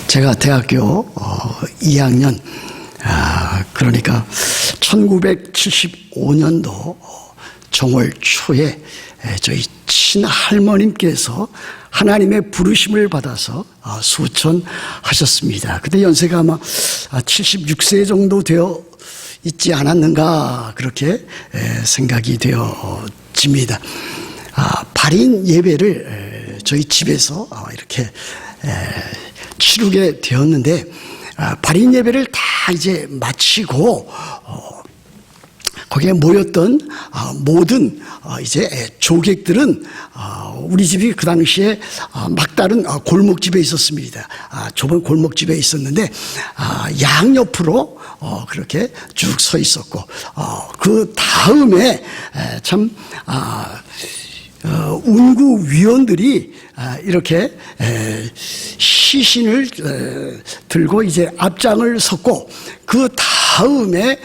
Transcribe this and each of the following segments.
제가 대학교 2학년 그러니까 1975년도 정월 초에 저희 친할머님께서 하나님의 부르심을 받아서 수천하셨습니다. 그때 연세가 아마 76세 정도 되어 있지 않았는가 그렇게 생각이 되어집니다. 발인 예배를 저희 집에서 이렇게 치르게 되었는데 발인 예배를 다 이제 마치고 거기에 모였던 모든 이제 조객들은 우리 집이 그 당시에 막다른 골목집에 있었습니다. 좁은 골목집에 있었는데 양옆으로 그렇게 쭉 서 있었고 그 다음에 참 운구 위원들이 이렇게 시신을 들고 이제 앞장을 섰고 그 다음에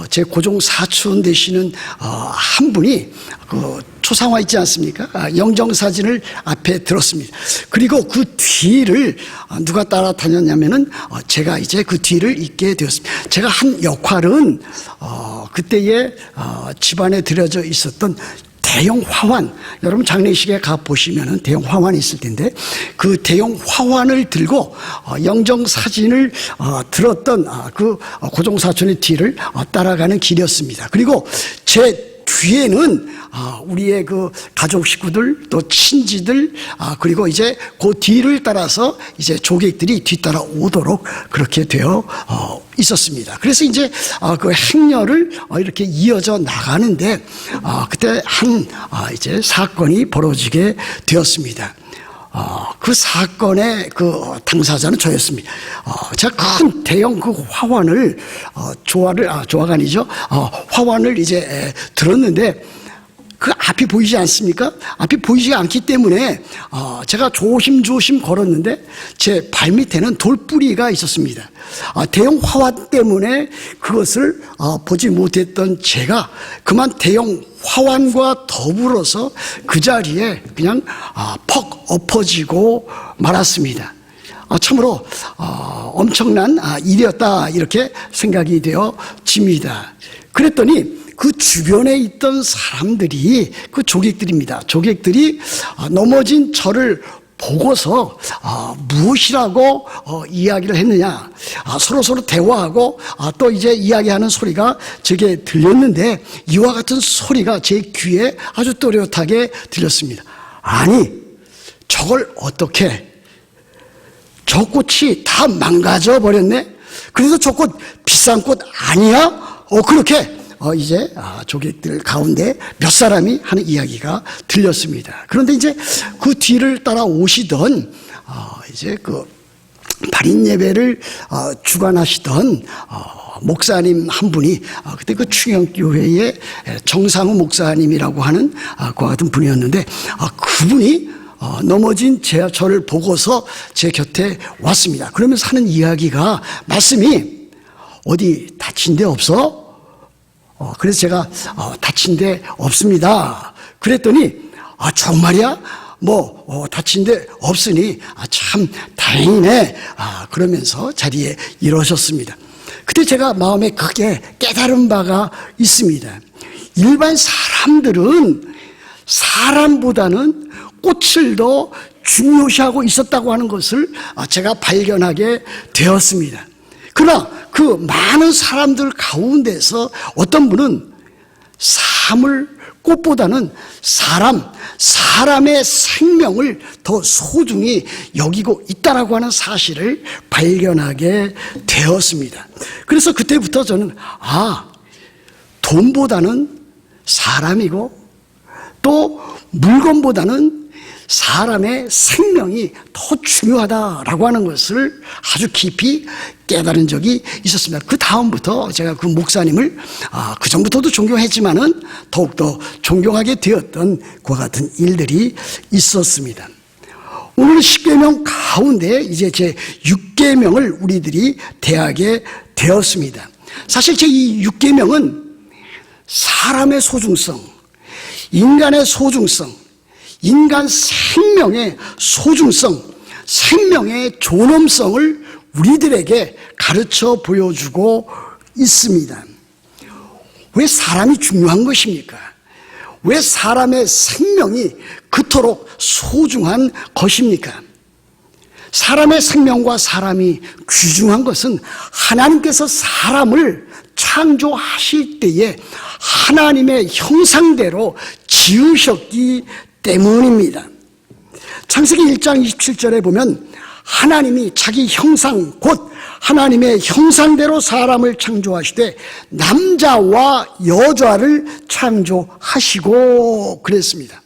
제 고종 사촌 되시는 한 분이 그 초상화 있지 않습니까? 영정사진을 앞에 들었습니다. 그리고 그 뒤를 누가 따라다녔냐면은 제가 이제 그 뒤를 잇게 되었습니다. 제가 한 역할은 그때에 집안에 들여져 있었던 대형 화환, 여러분 장례식에 가 보시면은 대형 화환이 있을 텐데 그 대형 화환을 들고 영정 사진을 들었던 그 고종 사촌의 뒤를 따라가는 길이었습니다. 그리고 제 뒤에는 우리의 그 가족 식구들 또 친지들 그리고 이제 그 뒤를 따라서 이제 조객들이 뒤따라 오도록 그렇게 되어 있었습니다. 그래서 이제 그 행렬을 이렇게 이어져 나가는데 그때 한 이제 사건이 벌어지게 되었습니다. 그 사건의 그 당사자는 저였습니다. 제가 큰 대형 그 화환을 조화가 아니죠. 화환을 이제 들었는데 그 앞이 보이지 않습니까? 앞이 보이지 않기 때문에 제가 조심조심 걸었는데 제 발밑에는 돌뿌리가 있었습니다. 대형 화환 때문에 그것을 보지 못했던 제가 그만 대형 화환과 더불어서 그 자리에 그냥 퍽 엎어지고 말았습니다. 참으로 엄청난 일이었다 이렇게 생각이 되어집니다. 그랬더니 그 주변에 있던 사람들이 그 조객들입니다. 조객들이 넘어진 저를 보고서 무엇이라고 이야기를 했느냐 서로 대화하고 또 이제 이야기하는 소리가 제게 들렸는데 이와 같은 소리가 제 귀에 아주 또렷하게 들렸습니다. 아니 저걸 어떻게 저 꽃이 다 망가져 버렸네. 그래서 저 꽃 비싼 꽃 아니야? 그렇게 이제 조객들 가운데 몇 사람이 하는 이야기가 들렸습니다. 그런데 이제 그 뒤를 따라 오시던 이제 그 발인 예배를 주관하시던 목사님 한 분이 그때 그 충영교회의 정상우 목사님이라고 하는 그와 같은 분이었는데 그분이 넘어진 저를 보고서 제 곁에 왔습니다. 그러면서 하는 이야기가 말씀이 어디 다친 데 없어? 그래서 제가 다친 데 없습니다. 그랬더니 정말이야? 다친 데 없으니 참 다행이네. 그러면서 자리에 일어섰습니다. 그때 제가 마음에 크게 깨달은 바가 있습니다. 일반 사람들은 사람보다는 꽃을 더 중요시하고 있었다고 하는 것을 제가 발견하게 되었습니다. 그러나 그 많은 사람들 가운데서 어떤 분은 꽃보다는 사람의 생명을 더 소중히 여기고 있다라고 하는 사실을 발견하게 되었습니다. 그래서 그때부터 저는 돈보다는 사람이고 또 물건보다는 사람의 생명이 더 중요하다라고 하는 것을 아주 깊이 깨달은 적이 있었습니다. 그 다음부터 제가 그 목사님을 그 전부터도 존경했지만은 더욱더 존경하게 되었던 그와 같은 일들이 있었습니다. 오늘 10계명 가운데 이제 제 6계명을 우리들이 대하게 되었습니다. 사실 제 이 6계명은 사람의 소중성, 인간의 소중성, 인간 생명의 소중성, 생명의 존엄성을 우리들에게 가르쳐 보여주고 있습니다. 왜 사람이 중요한 것입니까? 왜 사람의 생명이 그토록 소중한 것입니까? 사람의 생명과 사람이 귀중한 것은 하나님께서 사람을 창조하실 때에 하나님의 형상대로 지으셨기 때문입니다. 창세기 1장 27절에 보면 하나님이 자기 형상 곧 하나님의 형상대로 사람을 창조하시되 남자와 여자를 창조하시고 그랬습니다.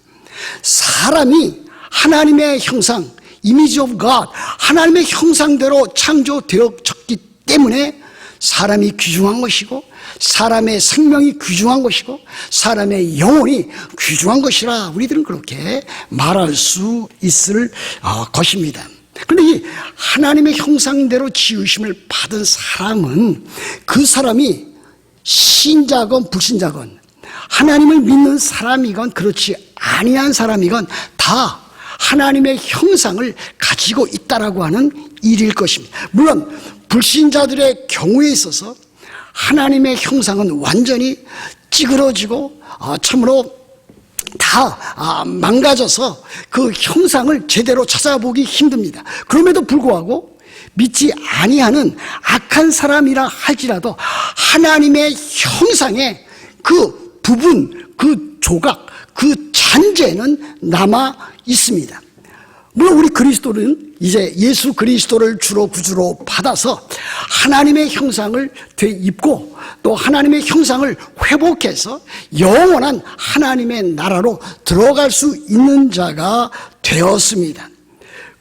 사람이 하나님의 형상, image of God, 하나님의 형상대로 창조되었기 때문에 사람이 귀중한 것이고 사람의 생명이 귀중한 것이고 사람의 영혼이 귀중한 것이라 우리들은 그렇게 말할 수 있을 것입니다. 그런데 이 하나님의 형상대로 지으심을 받은 사람은 그 사람이 신자건 불신자건 하나님을 믿는 사람이건 그렇지 아니한 사람이건 다 하나님의 형상을 가지고 있다라고 하는 일일 것입니다. 물론 불신자들의 경우에 있어서 하나님의 형상은 완전히 찌그러지고 참으로 다 망가져서 그 형상을 제대로 찾아보기 힘듭니다. 그럼에도 불구하고 믿지 아니하는 악한 사람이라 할지라도 하나님의 형상의 그 부분, 그 조각, 그 잔재는 남아 있습니다. 물론 우리 그리스도는 이제 예수 그리스도를 주로 구주로 받아서 하나님의 형상을 되입고 또 하나님의 형상을 회복해서 영원한 하나님의 나라로 들어갈 수 있는 자가 되었습니다.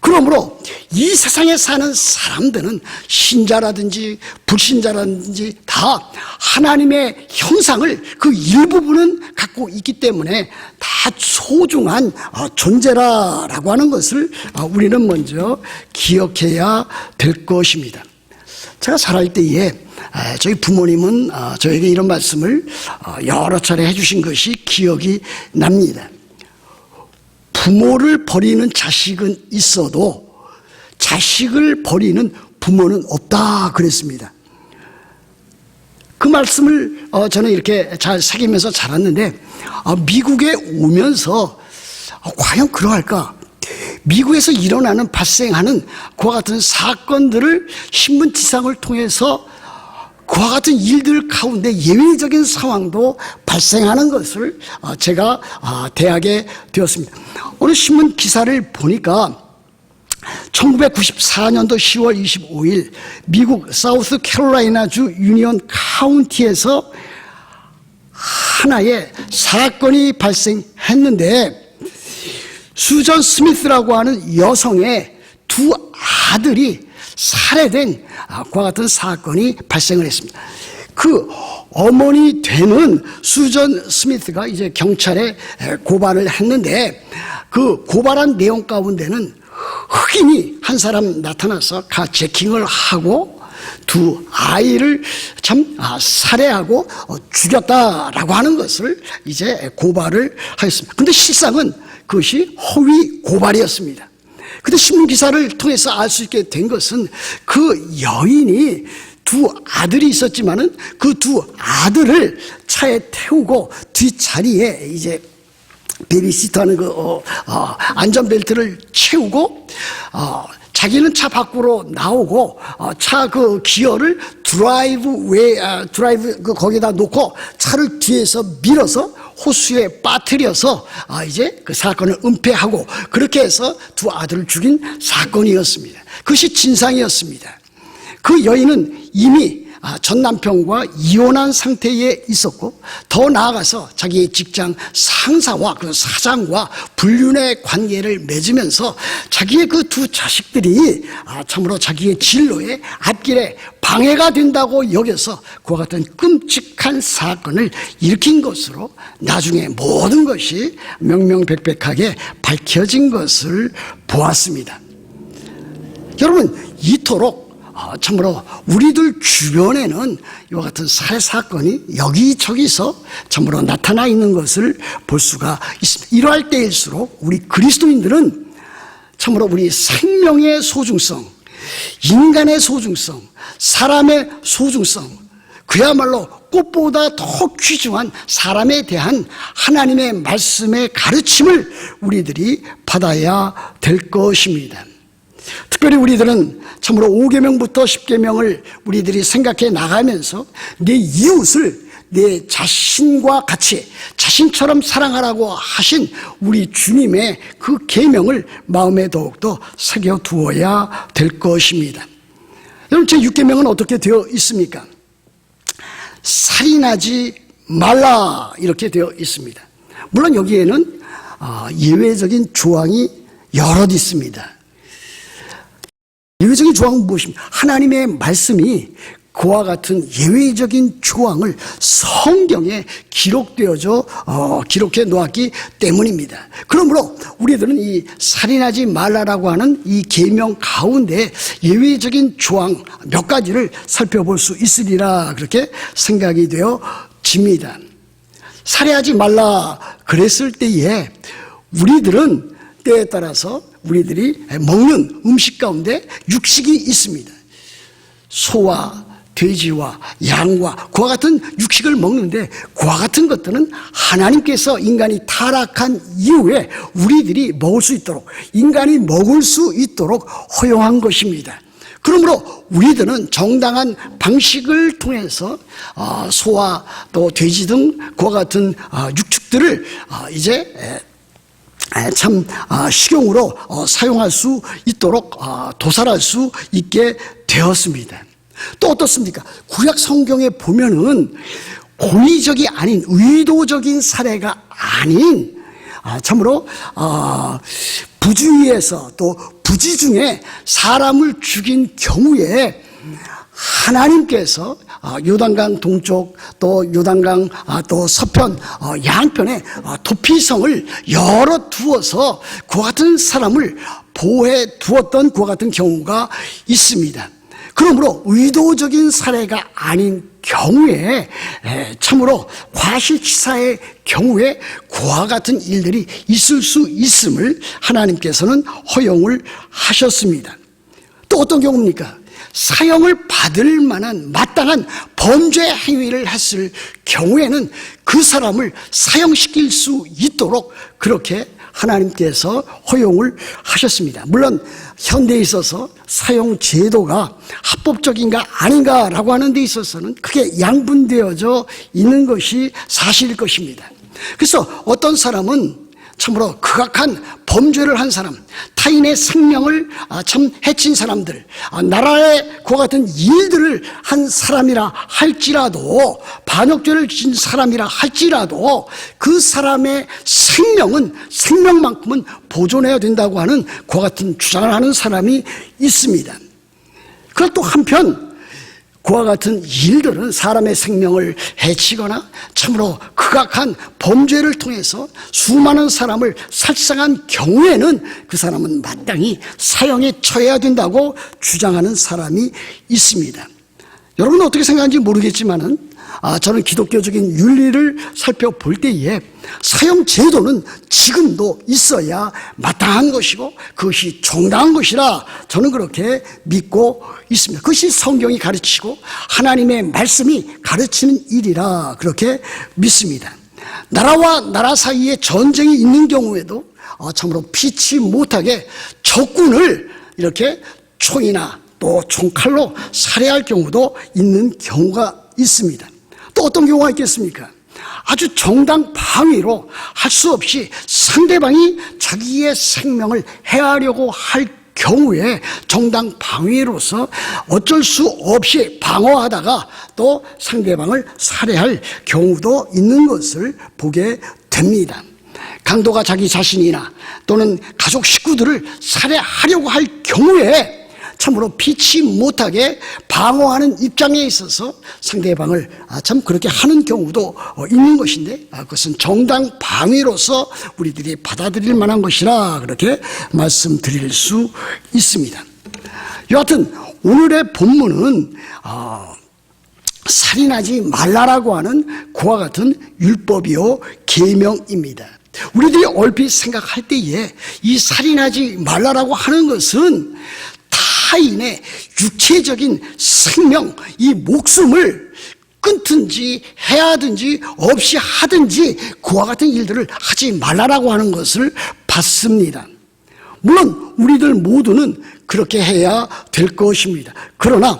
그러므로 이 세상에 사는 사람들은 신자라든지 불신자라든지 다 하나님의 형상을 그 일부분은 갖고 있기 때문에 다 소중한 존재라고 하는 것을 우리는 먼저 기억해야 될 것입니다. 제가 살아갈 때에 저희 부모님은 저에게 이런 말씀을 여러 차례 해주신 것이 기억이 납니다. 부모를 버리는 자식은 있어도 자식을 버리는 부모는 없다 그랬습니다. 그 말씀을 저는 이렇게 잘 새기면서 자랐는데 미국에 오면서 과연 그러할까? 미국에서 일어나는 발생하는 그와 같은 사건들을 신문지상을 통해서 그와 같은 일들 가운데 예외적인 상황도 발생하는 것을 제가 대하게 되었습니다. 어느 신문 기사를 보니까 1994년도 10월 25일 미국 사우스 캐롤라이나주 유니온 카운티에서 하나의 사건이 발생했는데 수전 스미스라고 하는 여성의 두 아들이 살해된 그와 같은 사건이 발생을 했습니다. 그 어머니 되는 수전 스미스가 이제 경찰에 고발을 했는데 그 고발한 내용 가운데는 흑인이 한 사람 나타나서 가제킹을 하고 두 아이를 참 살해하고 죽였다라고 하는 것을 이제 고발을 하였습니다. 근데 실상은 그것이 허위 고발이었습니다. 근데 신문 기사를 통해서 알 수 있게 된 것은 그 여인이 두 아들이 있었지만은 그 두 아들을 차에 태우고 뒷자리에 이제 베이비시터하는 안전벨트를 채우고 자기는 차 밖으로 나오고 차 그 기어를 드라이브 거기다 놓고 차를 뒤에서 밀어서 호수에 빠뜨려서 이제 그 사건을 은폐하고 그렇게 해서 두 아들을 죽인 사건이었습니다. 그것이 진상이었습니다. 그 여인은 이미 전 남편과 이혼한 상태에 있었고 더 나아가서 자기의 직장 상사와 그 사장과 불륜의 관계를 맺으면서 자기의 그 두 자식들이 참으로 자기의 진로의 앞길에 방해가 된다고 여겨서 그와 같은 끔찍한 사건을 일으킨 것으로 나중에 모든 것이 명명백백하게 밝혀진 것을 보았습니다. 여러분, 이토록 참으로 우리들 주변에는 이와 같은 살해 사건이 여기저기서 참으로 나타나 있는 것을 볼 수가 있습니다. 이러할 때일수록 우리 그리스도인들은 참으로 우리 생명의 소중성, 인간의 소중성, 사람의 소중성, 그야말로 꽃보다 더 귀중한 사람에 대한 하나님의 말씀의 가르침을 우리들이 받아야 될 것입니다. 특별히 우리들은 참으로 5계명부터 10계명을 우리들이 생각해 나가면서 내 이웃을 내 자신과 같이 자신처럼 사랑하라고 하신 우리 주님의 그 계명을 마음에 더욱더 새겨두어야 될 것입니다. 여러분, 제 6계명은 어떻게 되어 있습니까? 살인하지 말라 이렇게 되어 있습니다. 물론 여기에는 예외적인 조항이 여럿 있습니다. 예외적인 조항은 무엇입니까? 하나님의 말씀이 그와 같은 예외적인 조항을 성경에 기록해 놓았기 때문입니다. 그러므로 우리들은 이 살인하지 말라라고 하는 이 계명 가운데 예외적인 조항 몇 가지를 살펴볼 수 있으리라 그렇게 생각이 되어집니다. 살해하지 말라 그랬을 때에 우리들은 때에 따라서 우리들이 먹는 음식 가운데 육식이 있습니다. 소와 돼지와 양과 그와 같은 육식을 먹는데 그와 같은 것들은 하나님께서 인간이 타락한 이후에 우리들이 먹을 수 있도록, 인간이 먹을 수 있도록 허용한 것입니다. 그러므로 우리들은 정당한 방식을 통해서 소와 또 돼지 등 그와 같은 육축들을 이제 참 식용으로 사용할 수 있도록 도살할 수 있게 되었습니다. 또 어떻습니까? 구약 성경에 보면은 고의적이 아닌 의도적인 살해가 아닌 참으로 부주의에서 또 부지 중에 사람을 죽인 경우에 하나님께서 요단강 동쪽 또 요단강 또 서편 양편에 도피성을 열어 두어서 그와 같은 사람을 보호해 두었던 그와 같은 경우가 있습니다. 그러므로 의도적인 살해가 아닌 경우에 참으로 과실치사의 경우에 그와 같은 일들이 있을 수 있음을 하나님께서는 허용을 하셨습니다. 또 어떤 경우입니까? 사형을 받을 만한 마땅한 범죄 행위를 했을 경우에는 그 사람을 사형시킬 수 있도록 그렇게 하나님께서 허용을 하셨습니다. 물론 현대에 있어서 사형 제도가 합법적인가 아닌가라고 하는 데 있어서는 크게 양분되어져 있는 것이 사실일 것입니다. 그래서 어떤 사람은 참으로 극악한 범죄를 한 사람, 타인의 생명을 참 해친 사람들, 나라의 그와 같은 일들을 한 사람이라 할지라도, 반역죄를 지은 사람이라 할지라도 그 사람의 생명만큼은 보존해야 된다고 하는 그와 같은 주장을 하는 사람이 있습니다. 그리고 또 한편 그와 같은 일들은 사람의 생명을 해치거나 참으로 극악한 범죄를 통해서 수많은 사람을 살상한 경우에는 그 사람은 마땅히 사형에 처해야 된다고 주장하는 사람이 있습니다. 여러분은 어떻게 생각하는지 모르겠지만은 저는 기독교적인 윤리를 살펴볼 때에 사형 제도는 지금도 있어야 마땅한 것이고 그것이 정당한 것이라 저는 그렇게 믿고 있습니다. 그것이 성경이 가르치고 하나님의 말씀이 가르치는 일이라 그렇게 믿습니다. 나라와 나라 사이에 전쟁이 있는 경우에도 참으로 피치 못하게 적군을 이렇게 총이나 또 총칼로 살해할 경우도 있는 경우가 있습니다. 또 어떤 경우가 있겠습니까? 아주 정당 방위로 할 수 없이 상대방이 자기의 생명을 해하려고 할 경우에 정당 방위로서 어쩔 수 없이 방어하다가 또 상대방을 살해할 경우도 있는 것을 보게 됩니다. 강도가 자기 자신이나 또는 가족 식구들을 살해하려고 할 경우에 참으로 피치 못하게 방어하는 입장에 있어서 상대방을 참 그렇게 하는 경우도 있는 것인데 그것은 정당 방위로서 우리들이 받아들일 만한 것이라 그렇게 말씀드릴 수 있습니다. 여하튼 오늘의 본문은 살인하지 말라라고 하는 그와 같은 율법이요 계명입니다. 우리들이 얼핏 생각할 때에 이 살인하지 말라라고 하는 것은 타인의 육체적인 생명, 이 목숨을 끊든지 해야든지 없이 하든지 그와 같은 일들을 하지 말라라고 하는 것을 봤습니다. 물론 우리들 모두는 그렇게 해야 될 것입니다. 그러나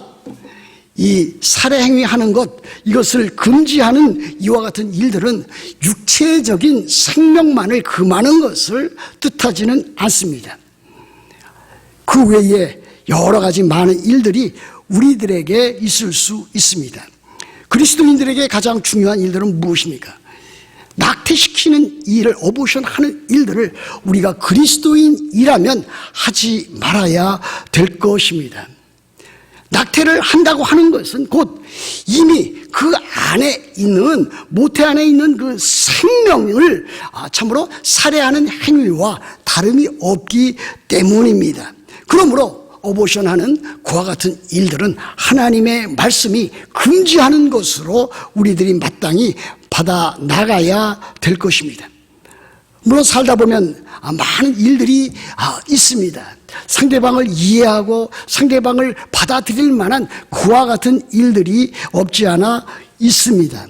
이 살해 행위하는 것, 이것을 금지하는 이와 같은 일들은 육체적인 생명만을 금하는 것을 뜻하지는 않습니다. 그 외에 여러 가지 많은 일들이 우리들에게 있을 수 있습니다. 그리스도인들에게 가장 중요한 일들은 무엇입니까? 낙태시키는 일을, 어보션하는 일들을 우리가 그리스도인이라면 하지 말아야 될 것입니다. 낙태를 한다고 하는 것은 곧 이미 그 안에 있는, 모태 안에 있는 그 생명을 참으로 살해하는 행위와 다름이 없기 때문입니다. 그러므로 어보션하는 그와 같은 일들은 하나님의 말씀이 금지하는 것으로 우리들이 마땅히 받아 나가야 될 것입니다. 물론 살다 보면 많은 일들이 있습니다. 상대방을 이해하고 상대방을 받아들일 만한 그와 같은 일들이 없지 않아 있습니다.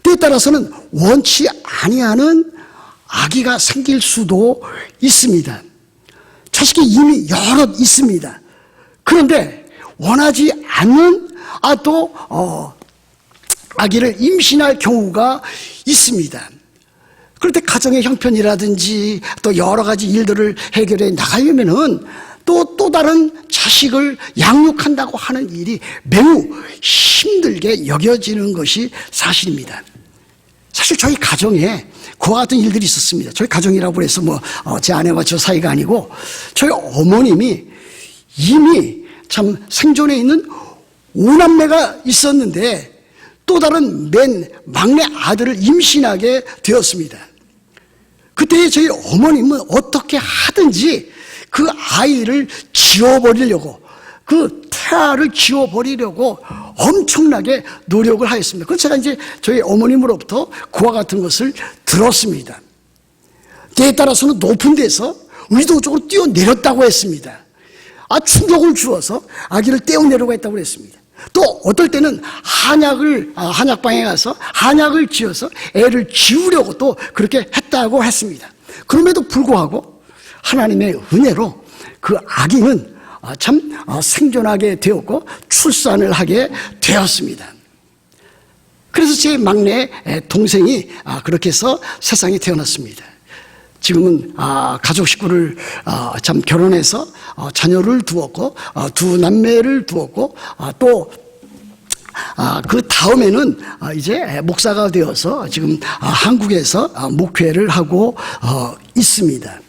때에 따라서는 원치 아니하는 아기가 생길 수도 있습니다. 자식이 이미 여럿 있습니다. 그런데 원하지 않는 아기를 임신할 경우가 있습니다. 그럴 때 가정의 형편이라든지 또 여러 가지 일들을 해결해 나가려면은 또 다른 자식을 양육한다고 하는 일이 매우 힘들게 여겨지는 것이 사실입니다. 사실 저희 가정에 그와 같은 일들이 있었습니다. 저희 가정이라고 해서 제 아내와 저 사이가 아니고 저희 어머님이 이미 참 생존에 있는 5남매가 있었는데 또 다른 맨 막내 아들을 임신하게 되었습니다. 그때 저희 어머님은 어떻게 하든지 그 아이를 지워버리려고, 그 태아를 지워버리려고 엄청나게 노력을 하였습니다. 그래서 제가 이제 저희 어머님으로부터 그와 같은 것을 들었습니다. 때에 따라서는 높은 데서 의도적으로 뛰어내렸다고 했습니다. 충격을 주어서 아기를 떼어내려고 했다고 했습니다. 또 어떨 때는 한약방에 가서 한약을 지어서 애를 지우려고 또 그렇게 했다고 했습니다. 그럼에도 불구하고 하나님의 은혜로 그 아기는 참 생존하게 되었고 출산을 하게 되었습니다. 그래서 제 막내 동생이 그렇게 해서 세상에 태어났습니다. 지금은 가족 식구를 참 결혼해서 자녀를 두었고 두 남매를 두었고 또 그 다음에는 이제 목사가 되어서 지금 한국에서 목회를 하고 있습니다.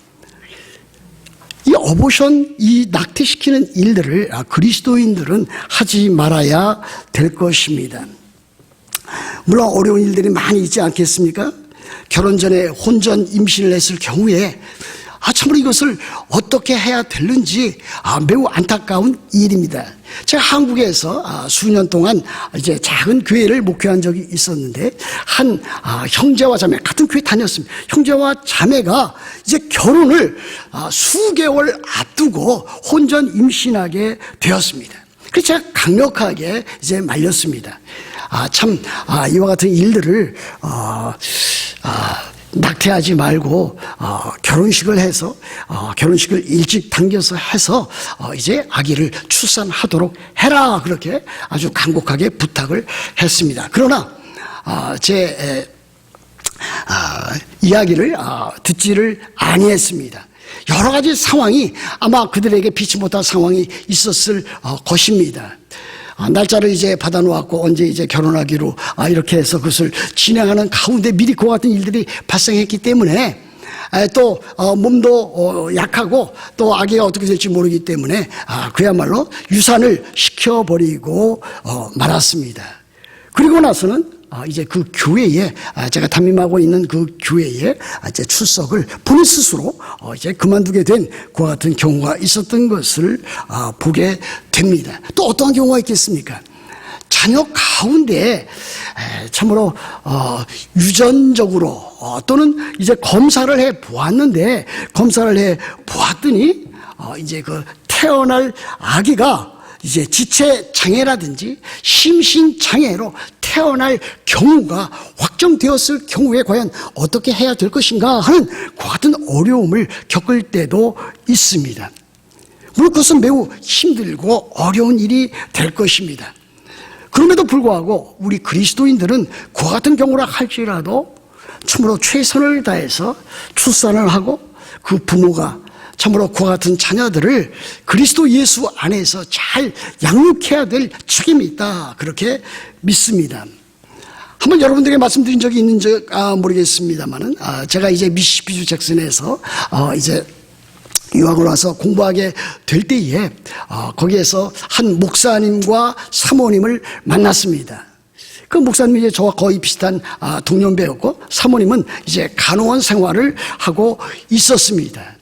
이 어보션, 이 낙태시키는 일들을 그리스도인들은 하지 말아야 될 것입니다. 물론 어려운 일들이 많이 있지 않겠습니까? 결혼 전에 혼전 임신을 했을 경우에 참으로 이것을 어떻게 해야 되는지 매우 안타까운 일입니다. 제가 한국에서 수년 동안 이제 작은 교회를 목회한 적이 있었는데 한 형제와 자매, 같은 교회 다녔습니다. 형제와 자매가 이제 결혼을 수개월 앞두고 혼전 임신하게 되었습니다. 그래서 제가 강력하게 이제 말렸습니다. 이와 같은 일들을 낙태하지 말고 결혼식을 해서 결혼식을 일찍 당겨서 해서 이제 아기를 출산하도록 해라, 그렇게 아주 간곡하게 부탁을 했습니다. 그러나 제 이야기를 듣지를 아니했습니다. 여러 가지 상황이 아마 그들에게 피치 못할 상황이 있었을 것입니다. 날짜를 이제 받아놓았고 언제 이제 결혼하기로 이렇게 해서 그것을 진행하는 가운데 미리 그와 같은 일들이 발생했기 때문에 또 몸도 약하고 또 아기가 어떻게 될지 모르기 때문에 그야말로 유산을 시켜버리고 말았습니다. 그리고 나서는 이제 그 교회에, 제가 담임하고 있는 그 교회에 이제 출석을 본인 스스로 이제 그만두게 된 그와 같은 경우가 있었던 것을 보게 됩니다. 또 어떠한 경우가 있겠습니까? 자녀 가운데 참으로 유전적으로 또는 이제 검사를 해 보았는데 검사를 해 보았더니 이제 그 태어날 아기가 이제 지체 장애라든지 심신 장애로 태어날 경우가 확정되었을 경우에 과연 어떻게 해야 될 것인가 하는 그와 같은 어려움을 겪을 때도 있습니다. 물론 그것은 매우 힘들고 어려운 일이 될 것입니다. 그럼에도 불구하고 우리 그리스도인들은 그와 같은 경우라 할지라도 참으로 최선을 다해서 출산을 하고 그 부모가 참으로 그와 같은 자녀들을 그리스도 예수 안에서 잘 양육해야 될 책임이 있다, 그렇게 믿습니다. 한번 여러분들에게 말씀드린 적이 있는지 모르겠습니다만은 제가 이제 미시시피주 잭슨에서 이제 유학을 와서 공부하게 될 때에 거기에서 한 목사님과 사모님을 만났습니다. 그 목사님이 이제 저와 거의 비슷한 동년배였고 사모님은 이제 간호원 생활을 하고 있었습니다.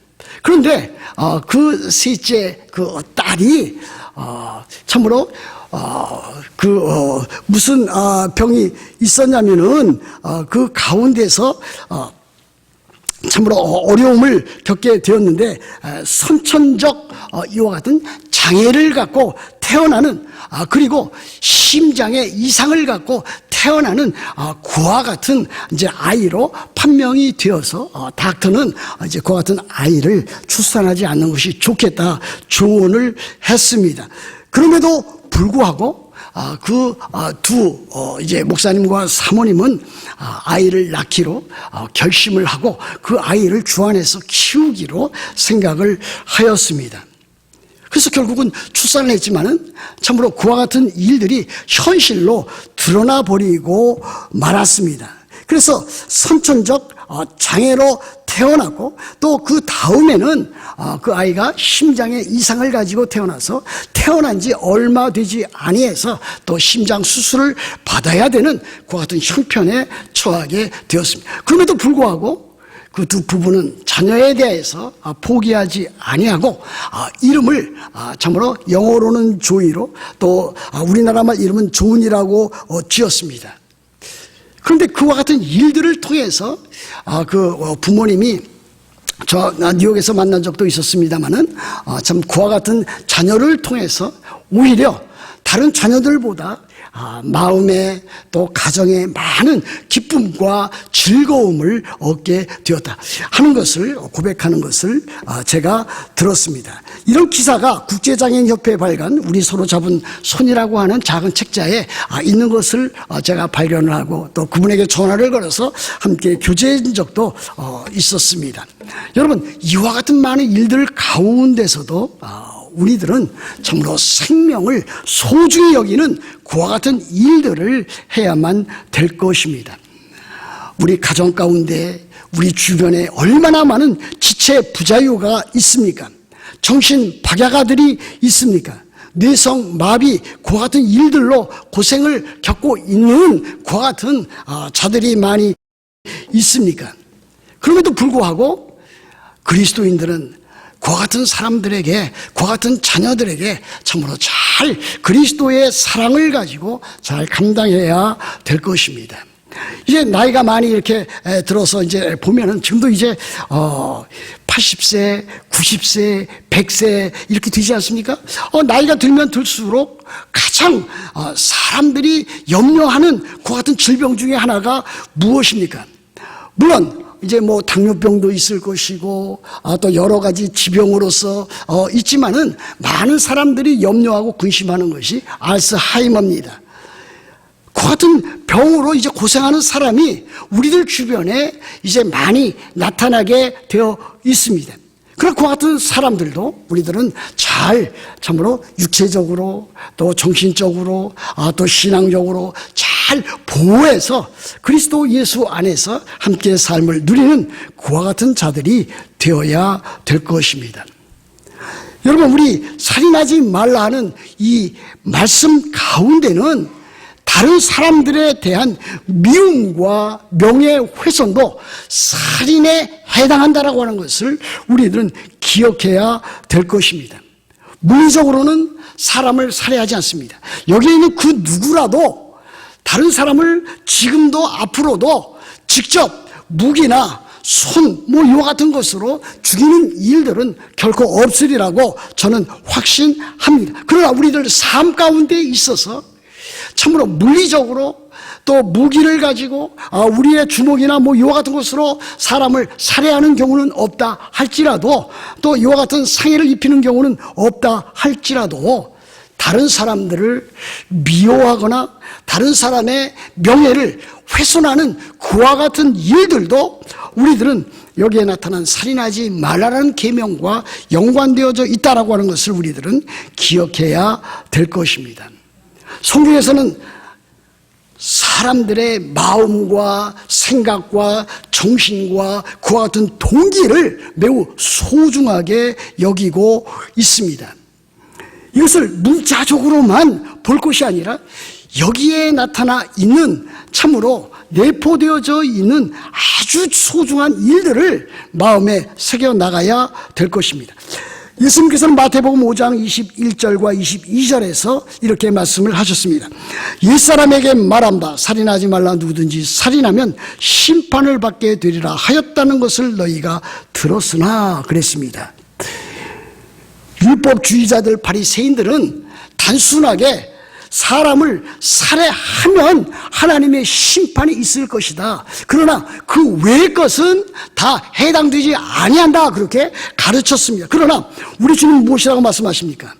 그런데 그 셋째 그 딸이 참으로 무슨 병이 있었냐면은 그 가운데서 참으로 어려움을 겪게 되었는데 선천적 이와 같은 장애를 갖고 태어나는 그리고 심장의 이상을 갖고 태어나는 그와 같은 이제 아이로 판명이 되어서 닥터는 이제 그와 같은 아이를 출산하지 않는 것이 좋겠다 조언을 했습니다. 그럼에도 불구하고 이제 목사님과 사모님은 아이를 낳기로 결심을 하고 그 아이를 주 안에서 키우기로 생각을 하였습니다. 그래서 결국은 출산을 했지만은 참으로 그와 같은 일들이 현실로 드러나 버리고 말았습니다. 그래서 선천적 장애로 태어났고 또 그 다음에는 그 아이가 심장에 이상을 가지고 태어나서 태어난 지 얼마 되지 아니해서 또 심장 수술을 받아야 되는 그와 같은 형편에 처하게 되었습니다. 그럼에도 불구하고 그 두 부부는 자녀에 대해서 포기하지 아니하고 이름을 참으로 영어로는 조이로 또 우리나라말 이름은 조은이라고 지었습니다. 그런데 그와 같은 일들을 통해서 그 부모님이 저 뉴욕에서 만난 적도 있었습니다만은 참 그와 같은 자녀를 통해서 오히려 다른 자녀들보다 마음에 또 가정에 많은 기쁨과 즐거움을 얻게 되었다 하는 것을 고백하는 것을 제가 들었습니다. 이런 기사가 국제장애인협회에 발간 우리 서로 잡은 손이라고 하는 작은 책자에 있는 것을 제가 발견을 하고 또 그분에게 전화를 걸어서 함께 교제한 적도 있었습니다. 여러분, 이와 같은 많은 일들 가운데서도 우리들은 참으로 생명을 소중히 여기는 그와 같은 일들을 해야만 될 것입니다. 우리 가정 가운데 우리 주변에 얼마나 많은 지체 부자유가 있습니까? 정신 박약아들이 있습니까? 뇌성 마비 그와 같은 일들로 고생을 겪고 있는 그와 같은 자들이 많이 있습니까? 그럼에도 불구하고 그리스도인들은 그와 같은 사람들에게, 그와 같은 자녀들에게 참으로 잘 그리스도의 사랑을 가지고 잘 감당해야 될 것입니다. 이제 나이가 많이 이렇게 들어서 이제 보면은 지금도 이제 80세, 90세, 100세 이렇게 되지 않습니까? 나이가 들면 들수록 가장 사람들이 염려하는 그와 같은 질병 중에 하나가 무엇입니까? 물론 이제 뭐 당뇨병도 있을 것이고 또 여러 가지 지병으로서 있지만은 많은 사람들이 염려하고 근심하는 것이 알츠하이머입니다. 그 같은 병으로 이제 고생하는 사람이 우리들 주변에 이제 많이 나타나게 되어 있습니다. 그런 그 같은 사람들도 우리들은 잘 참으로 육체적으로 또 정신적으로 또 신앙적으로 잘 보호해서 그리스도 예수 안에서 함께 삶을 누리는 그와 같은 자들이 되어야 될 것입니다. 여러분, 우리 살인하지 말라 하는 이 말씀 가운데는 다른 사람들에 대한 미움과 명예훼손도 살인에 해당한다라고 하는 것을 우리들은 기억해야 될 것입니다. 물리적으로는 사람을 살해하지 않습니다. 여기에 있는 그 누구라도 다른 사람을 지금도 앞으로도 직접 무기나 손, 이와 같은 것으로 죽이는 일들은 결코 없으리라고 저는 확신합니다. 그러나 우리들 삶 가운데 있어서 참으로 물리적으로 또 무기를 가지고 우리의 주먹이나 이와 같은 것으로 사람을 살해하는 경우는 없다 할지라도, 또 이와 같은 상해를 입히는 경우는 없다 할지라도, 다른 사람들을 미워하거나 다른 사람의 명예를 훼손하는 그와 같은 일들도 우리들은 여기에 나타난 살인하지 말라라는 계명과 연관되어져 있다라고 하는 것을 우리들은 기억해야 될 것입니다. 성경에서는 사람들의 마음과 생각과 정신과 그와 같은 동기를 매우 소중하게 여기고 있습니다. 이것을 문자적으로만 볼 것이 아니라 여기에 나타나 있는, 참으로 내포되어져 있는 아주 소중한 일들을 마음에 새겨나가야 될 것입니다. 예수님께서는 마태복음 5장 21절과 22절에서 이렇게 말씀을 하셨습니다. 옛사람에게 말한다. 살인하지 말라. 누구든지 살인하면 심판을 받게 되리라 하였다는 것을 너희가 들었으나 그랬습니다. 율법주의자들 바리새인들은 단순하게 사람을 살해하면 하나님의 심판이 있을 것이다. 그러나 그 외의 것은 다 해당되지 아니한다. 그렇게 가르쳤습니다. 그러나 우리 주님 무엇이라고 말씀하십니까?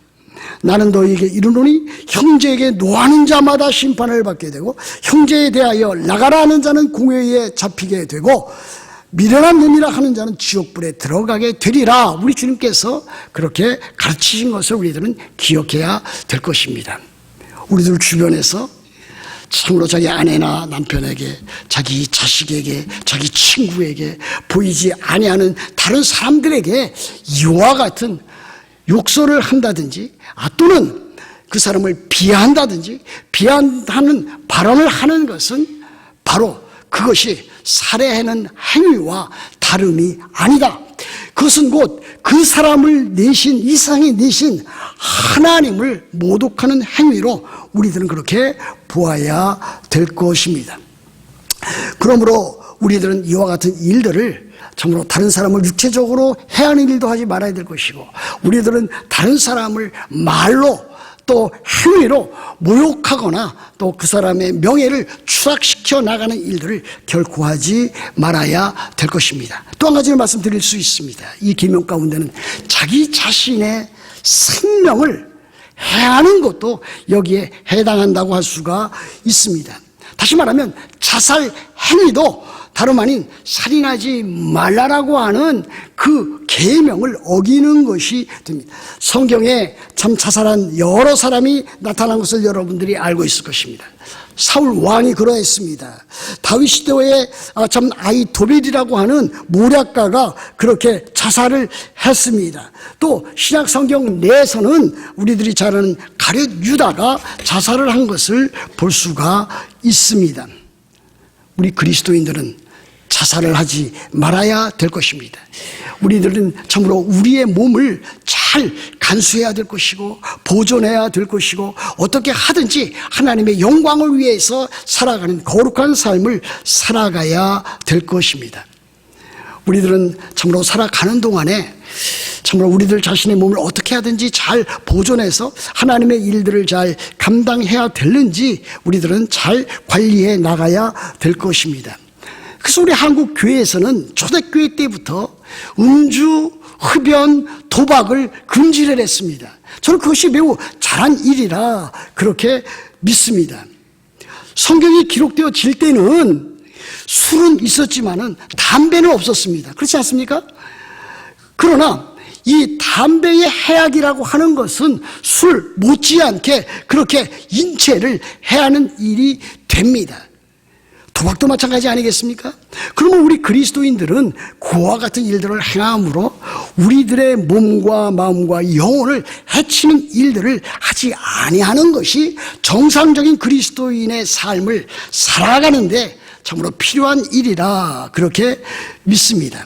나는 너희에게 이르노니 형제에게 노하는 자마다 심판을 받게 되고 형제에 대하여 나가라 하는 자는 공회에 잡히게 되고 미련한 놈이라 하는 자는 지옥불에 들어가게 되리라. 우리 주님께서 그렇게 가르치신 것을 우리들은 기억해야 될 것입니다. 우리들 주변에서 참으로 자기 아내나 남편에게, 자기 자식에게, 자기 친구에게, 보이지 아니하는 다른 사람들에게 이와 같은 욕설을 한다든지, 또는 그 사람을 비하한다든지 비하하는 발언을 하는 것은 바로 그것이 살해하는 행위와 다름이 아니다. 그것은 곧 그 사람을 내신, 이 세상에 내신 하나님을 모독하는 행위로 우리들은 그렇게 보아야 될 것입니다. 그러므로 우리들은 이와 같은 일들을 참으로 다른 사람을 육체적으로 해하는 일도 하지 말아야 될 것이고, 우리들은 다른 사람을 말로 또 행위로 모욕하거나 또 그 사람의 명예를 추락시켜 나가는 일들을 결코 하지 말아야 될 것입니다. 또 한 가지를 말씀드릴 수 있습니다. 이 계명 가운데는 자기 자신의 생명을 해하는 것도 여기에 해당한다고 할 수가 있습니다. 다시 말하면 자살 행위도 다름 아닌 살인하지 말라라고 하는 그 계명을 어기는 것이 됩니다. 성경에 참 자살한 여러 사람이 나타난 것을 여러분들이 알고 있을 것입니다. 사울 왕이 그러했습니다. 다윗 시대에 참 아히토벨이라고 하는 모략가가 그렇게 자살을 했습니다. 또 신약 성경 내에서는 우리들이 잘 아는 가룟 유다가 자살을 한 것을 볼 수가 있습니다. 우리 그리스도인들은 자살을 하지 말아야 될 것입니다. 우리들은 참으로 우리의 몸을 잘 간수해야 될 것이고 보존해야 될 것이고 어떻게 하든지 하나님의 영광을 위해서 살아가는 거룩한 삶을 살아가야 될 것입니다. 우리들은 참으로 살아가는 동안에 참으로 우리들 자신의 몸을 어떻게 하든지 잘 보존해서 하나님의 일들을 잘 감당해야 되는지 우리들은 잘 관리해 나가야 될 것입니다. 그래서 우리 한국 교회에서는 초대교회 때부터 음주, 흡연, 도박을 금지를 했습니다. 저는 그것이 매우 잘한 일이라 그렇게 믿습니다. 성경이 기록되어질 때는 술은 있었지만은 담배는 없었습니다. 그렇지 않습니까? 그러나 이 담배의 해악이라고 하는 것은 술 못지않게 그렇게 인체를 해하는 일이 됩니다. 도박도 마찬가지 아니겠습니까? 그러면 우리 그리스도인들은 그와 같은 일들을 행함으로 우리들의 몸과 마음과 영혼을 해치는 일들을 하지 아니하는 것이 정상적인 그리스도인의 삶을 살아가는데 참으로 필요한 일이라 그렇게 믿습니다.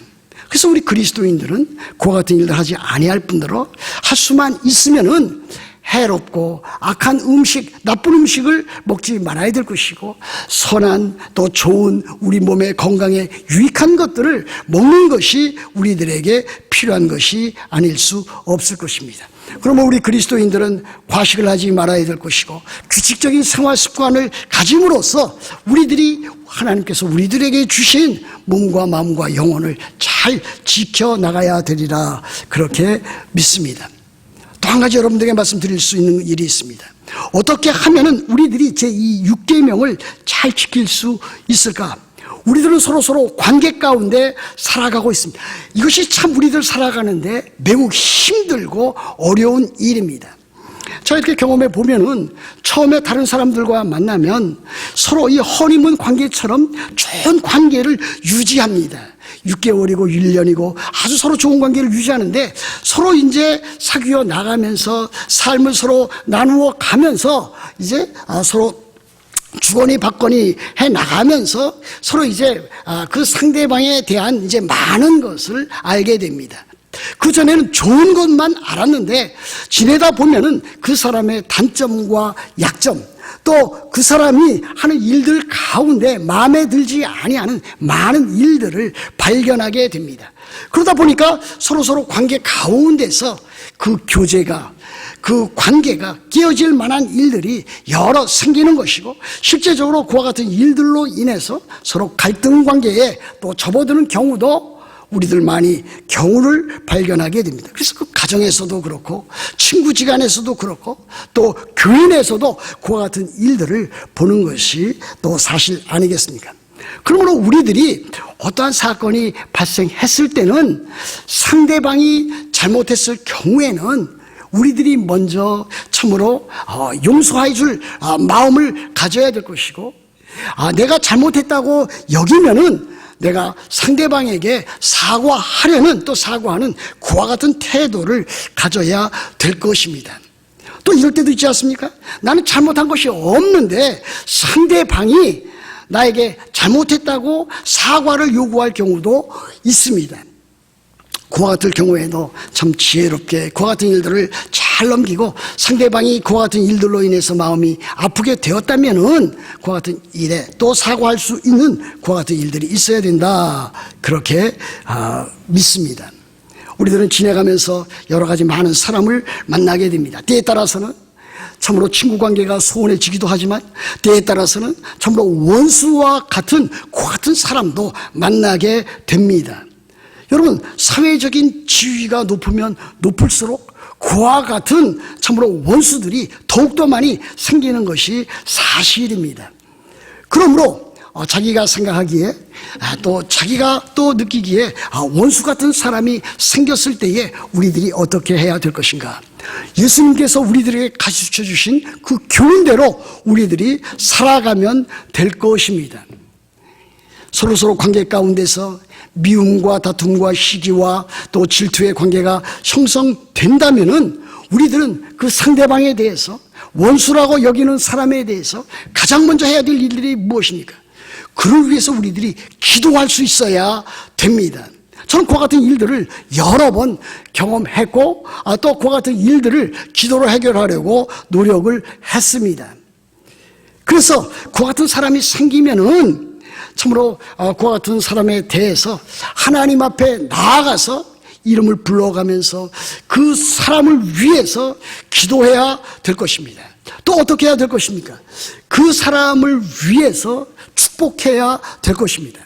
그래서 우리 그리스도인들은 그와 같은 일을 하지 아니할 뿐더러 할 수만 있으면은 해롭고 악한 음식, 나쁜 음식을 먹지 말아야 될 것이고, 선한 또 좋은 우리 몸의 건강에 유익한 것들을 먹는 것이 우리들에게 필요한 것이 아닐 수 없을 것입니다. 그러면 우리 그리스도인들은 과식을 하지 말아야 될 것이고, 규칙적인 생활 습관을 가짐으로써 우리들이 하나님께서 우리들에게 주신 몸과 마음과 영혼을 잘 지켜나가야 되리라, 그렇게 믿습니다. 또 한 가지 여러분들에게 말씀드릴 수 있는 일이 있습니다. 어떻게 하면은 우리들이 제2 6계명을 잘 지킬 수 있을까? 우리들은 서로 관계 가운데 살아가고 있습니다. 이것이 참 우리들 살아가는데 매우 힘들고 어려운 일입니다. 자, 이렇게 경험해 보면은 처음에 다른 사람들과 만나면 서로 이 허니문 관계처럼 좋은 관계를 유지합니다. 6개월이고 1년이고 아주 서로 좋은 관계를 유지하는데, 서로 이제 사귀어 나가면서 삶을 서로 나누어 가면서 이제 서로 주거니 받거니 해 나가면서 서로 이제 그 상대방에 대한 이제 많은 것을 알게 됩니다. 그전에는 좋은 것만 알았는데 지내다 보면은 그 사람의 단점과 약점, 또 그 사람이 하는 일들 가운데 마음에 들지 아니하는 많은 일들을 발견하게 됩니다. 그러다 보니까 서로 관계 가운데서 그 교제가, 그 관계가 깨어질 만한 일들이 여러 생기는 것이고, 실제적으로 그와 같은 일들로 인해서 서로 갈등 관계에 또 접어드는 경우도 우리들 많이 경우를 발견하게 됩니다. 그래서 그 가정에서도 그렇고 친구지간에서도 그렇고 또 교회 내에서도 그와 같은 일들을 보는 것이 또 사실 아니겠습니까? 그러므로 우리들이 어떠한 사건이 발생했을 때는 상대방이 잘못했을 경우에는 우리들이 먼저 참으로 용서해 줄 마음을 가져야 될 것이고, 내가 잘못했다고 여기면은 내가 상대방에게 사과하려는, 또 사과하는 그와 같은 태도를 가져야 될 것입니다. 또 이럴 때도 있지 않습니까? 나는 잘못한 것이 없는데 상대방이 나에게 잘못했다고 사과를 요구할 경우도 있습니다. 그와 같은 경우에도 참 지혜롭게 그와 같은 일들을 잘 넘기고, 상대방이 그와 같은 일들로 인해서 마음이 아프게 되었다면은 그와 같은 일에 또 사과할 수 있는 그와 같은 일들이 있어야 된다, 그렇게 믿습니다. 우리들은 지내가면서 여러 가지 많은 사람을 만나게 됩니다. 때에 따라서는 참으로 친구 관계가 소원해지기도 하지만, 때에 따라서는 참으로 원수와 같은 그와 같은 사람도 만나게 됩니다. 여러분, 사회적인 지위가 높으면 높을수록 그와 같은 참으로 원수들이 더욱더 많이 생기는 것이 사실입니다. 그러므로 자기가 생각하기에, 또 자기가 또 느끼기에 원수 같은 사람이 생겼을 때에 우리들이 어떻게 해야 될 것인가? 예수님께서 우리들에게 가르쳐 주신 그 교훈대로 우리들이 살아가면 될 것입니다. 서로 관계 가운데서 미움과 다툼과 시기와 또 질투의 관계가 형성된다면은 우리들은 그 상대방에 대해서, 원수라고 여기는 사람에 대해서 가장 먼저 해야 될 일들이 무엇입니까? 그를 위해서 우리들이 기도할 수 있어야 됩니다. 저는 그와 같은 일들을 여러 번 경험했고, 또 그와 같은 일들을 기도로 해결하려고 노력을 했습니다. 그래서 그와 같은 사람이 생기면은 참으로 그와 같은 사람에 대해서 하나님 앞에 나아가서 이름을 불러가면서 그 사람을 위해서 기도해야 될 것입니다. 또 어떻게 해야 될 것입니까? 그 사람을 위해서 축복해야 될 것입니다.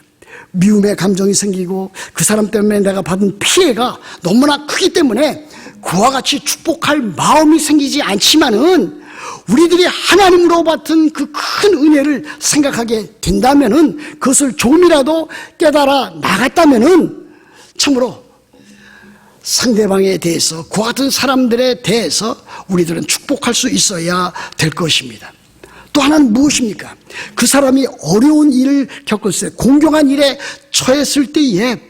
미움의 감정이 생기고 그 사람 때문에 내가 받은 피해가 너무나 크기 때문에 그와 같이 축복할 마음이 생기지 않지만은, 우리들이 하나님으로 받은 그 큰 은혜를 생각하게 된다면은, 그것을 조금이라도 깨달아 나갔다면은 참으로 상대방에 대해서, 그와 같은 사람들에 대해서 우리들은 축복할 수 있어야 될 것입니다. 또 하나는 무엇입니까? 그 사람이 어려운 일을 겪었을 때, 공경한 일에 처했을 때에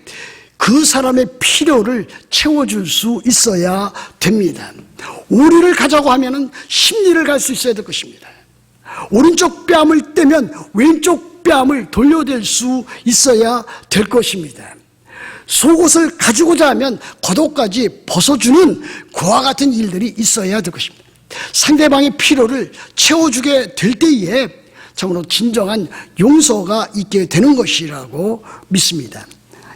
그 사람의 필요를 채워줄 수 있어야 됩니다. 오리를 가자고 하면은 십리를 갈 수 있어야 될 것입니다. 오른쪽 뺨을 떼면 왼쪽 뺨을 돌려댈 수 있어야 될 것입니다. 속옷을 가지고자 하면 겉옷까지 벗어주는 그와 같은 일들이 있어야 될 것입니다. 상대방의 필요를 채워주게 될 때에 참으로 진정한 용서가 있게 되는 것이라고 믿습니다.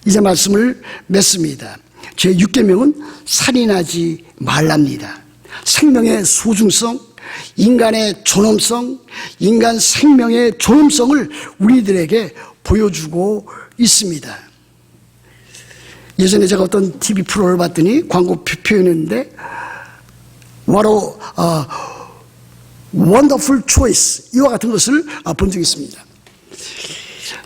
이제 말씀을 맺습니다. 제6계명은 살인하지 말랍니다. 생명의 소중성, 인간의 존엄성, 인간 생명의 존엄성을 우리들에게 보여주고 있습니다. 예전에 제가 어떤 TV 프로를 봤더니 광고 표현했는데 What a wonderful choice 이와 같은 것을 본 적이 있습니다.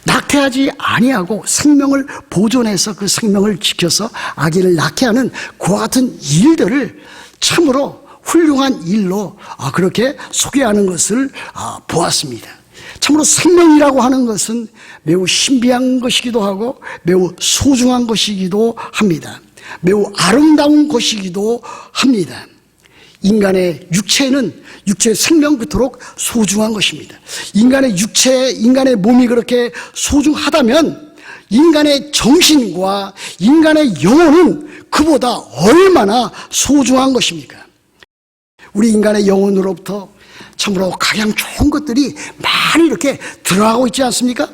낙태하지 아니하고 생명을 보존해서 그 생명을 지켜서 아기를 낳게 하는 그와 같은 일들을 참으로 훌륭한 일로 그렇게 소개하는 것을 보았습니다. 참으로 생명이라고 하는 것은 매우 신비한 것이기도 하고 매우 소중한 것이기도 합니다. 매우 아름다운 것이기도 합니다. 인간의 육체는 육체의 생명 그토록 소중한 것입니다. 인간의 육체, 인간의 몸이 그렇게 소중하다면 인간의 정신과 인간의 영혼은 그보다 얼마나 소중한 것입니까? 우리 인간의 영혼으로부터 참으로 가장 좋은 것들이 많이 이렇게 들어가고 있지 않습니까?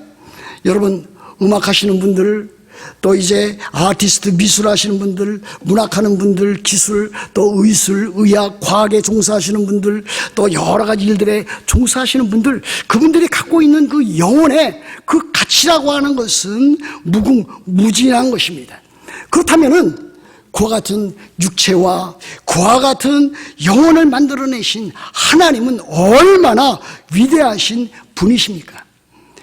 여러분 음악하시는 분들, 또 이제 아티스트 미술 하시는 분들, 문학하는 분들, 기술, 또 의술, 의학, 과학에 종사하시는 분들, 또 여러 가지 일들에 종사하시는 분들, 그분들이 갖고 있는 그 영혼의 그 가치라고 하는 것은 무궁무진한 것입니다. 그렇다면은 그와 같은 육체와 그와 같은 영혼을 만들어내신 하나님은 얼마나 위대하신 분이십니까?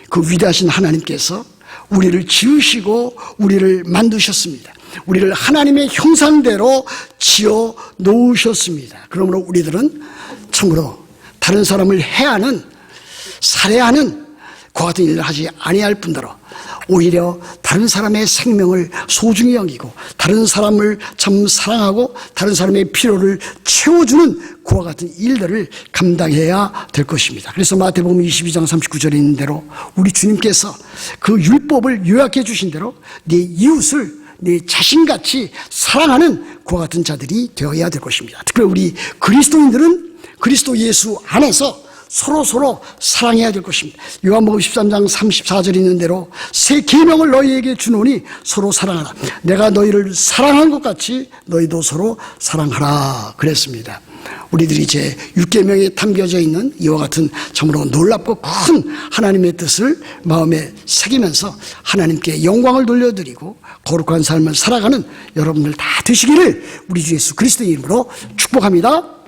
그 위대하신 하나님께서 우리를 지으시고 우리를 만드셨습니다. 우리를 하나님의 형상대로 지어 놓으셨습니다. 그러므로 우리들은 참으로 다른 사람을 해하는, 살해하는 그와 같은 일을 하지 아니할 뿐더러 오히려 다른 사람의 생명을 소중히 여기고 다른 사람을 참 사랑하고 다른 사람의 필요를 채워주는 그와 같은 일들을 감당해야 될 것입니다. 그래서 마태복음 22장 39절에 있는 대로 우리 주님께서 그 율법을 요약해 주신 대로 네 이웃을 네 자신같이 사랑하는 그와 같은 자들이 되어야 될 것입니다. 특별히 우리 그리스도인들은 그리스도 예수 안에서 서로 사랑해야 될 것입니다. 요한복음 13장 34절에 있는 대로 새 계명을 너희에게 주노니 서로 사랑하라. 내가 너희를 사랑한 것 같이 너희도 서로 사랑하라 그랬습니다. 우리들이 이제 6계명에 담겨져 있는 이와 같은 참으로 놀랍고 큰 하나님의 뜻을 마음에 새기면서 하나님께 영광을 돌려드리고 거룩한 삶을 살아가는 여러분들 다 되시기를 우리 주 예수 그리스도의 이름으로 축복합니다.